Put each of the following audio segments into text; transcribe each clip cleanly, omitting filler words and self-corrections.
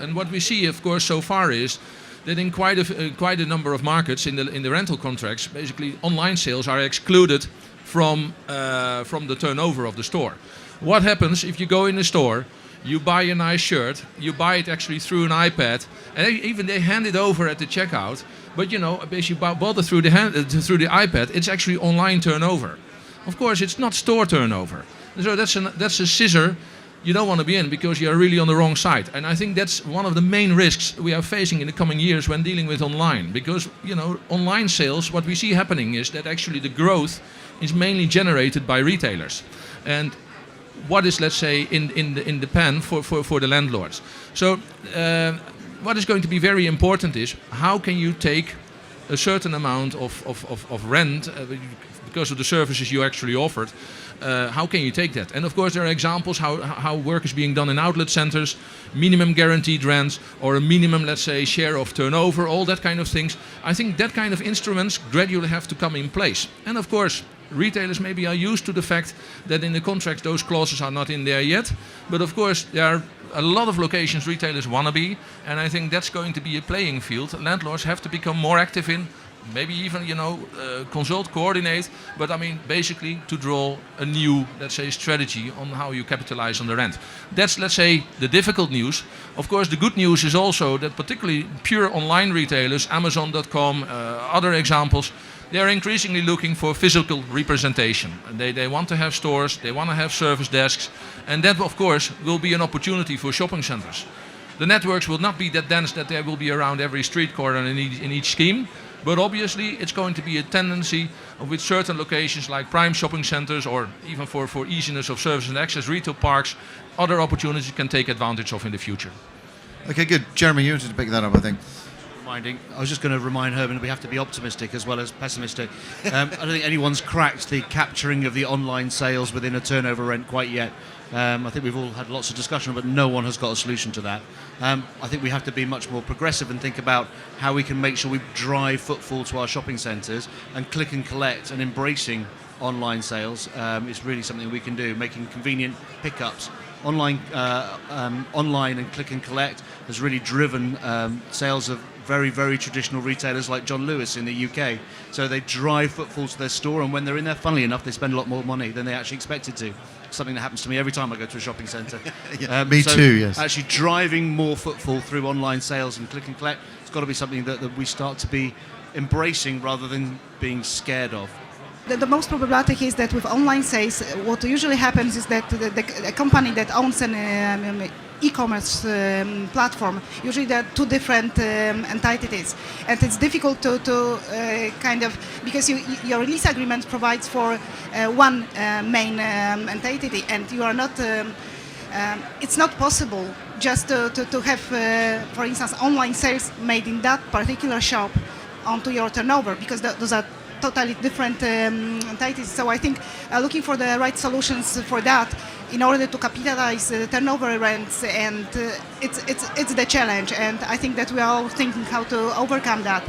And what we see, of course, so far is that in quite a number of markets in the rental contracts, basically online sales are excluded from the turnover of the store. What happens if you go in a store, you buy a nice shirt, you buy it actually through an iPad, and even they hand it over at the checkout, but basically bought it through the iPad, it's actually online turnover. Of course, it's not store turnover. So that's a scissor you don't want to be in, because you are really on the wrong side. And I think that's one of the main risks we are facing in the coming years when dealing with online. Because online sales, what we see happening is that actually the growth is mainly generated by retailers. And what is, let's say, in the pan for the landlords. So what is going to be very important is how can you take a certain amount of rent because of the services you actually offered. How can you take that? And of course there are examples how work is being done in outlet centers, minimum guaranteed rents, or a minimum, let's say, share of turnover, all that kind of things. I think that kind of instruments gradually have to come in place. And of course retailers maybe are used to the fact that in the contracts those clauses are not in there yet. But of course there are a lot of locations retailers want to be, and I think that's going to be a playing field. Landlords have to become more active in, maybe even consult, coordinate, but I mean basically to draw a new, let's say, strategy on how you capitalize on the rent. That's, let's say, the difficult news. Of course the good news is also that particularly pure online retailers, Amazon.com, other examples, they are increasingly looking for physical representation. They want to have stores, they want to have service desks, and that of course will be an opportunity for shopping centers. The networks will not be that dense that they will be around every street corner in each scheme, but obviously it's going to be a tendency with certain locations like prime shopping centers, or even for easiness of service and access, retail parks, other opportunities can take advantage of in the future. Okay, good. Jeremy, you wanted to pick that up, I think. I was just going to remind Herman we have to be optimistic as well as pessimistic. I don't think anyone's cracked the capturing of the online sales within a turnover rent quite yet. I think we've all had lots of discussion, but no one has got a solution to that. I think we have to be much more progressive and think about how we can make sure we drive footfall to our shopping centres, and click and collect and embracing online sales is really something we can do, making convenient pickups. Online and click and collect has really driven sales of very, very traditional retailers like John Lewis in the UK. So they drive footfall to their store, and when they're in there, funnily enough, they spend a lot more money than they actually expected to. Something that happens to me every time I go to a shopping centre. Yeah, me too, yes. Actually driving more footfall through online sales and click and collect, it's got to be something that we start to be embracing rather than being scared of. The most problematic is that with online sales, what usually happens is that the company that owns an e-commerce platform, usually there are two different entities, and it's difficult to kind of, because your lease agreement provides for one main entity, and you are not, it's not possible just to have, for instance, online sales made in that particular shop onto your turnover, because those are totally different entities. So I think looking for the right solutions for that in order to capitalize turnover rents, and it's the challenge, and I think that we are all thinking how to overcome that.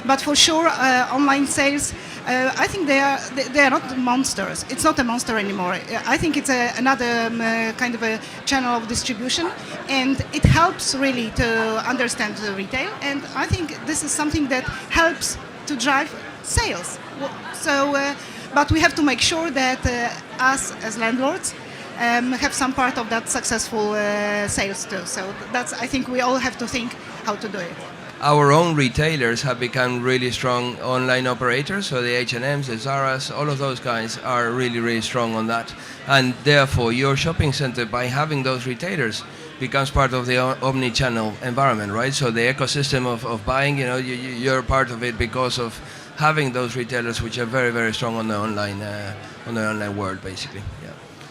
But for sure, online sales, I think they are not monsters. It's not a monster anymore. I think it's another kind of a channel of distribution, and it helps really to understand the retail, and I think this is something that helps to drive sales. So, but we have to make sure that us as landlords have some part of that successful sales too. So that's, I think we all have to think how to do it. Our own retailers have become really strong online operators, so the H&Ms, the Zaras, all of those guys are really, really strong on that. And therefore, your shopping center, by having those retailers, becomes part of the omni-channel environment, right? So the ecosystem of buying, you're part of it because of having those retailers which are very, very strong on the online world, basically.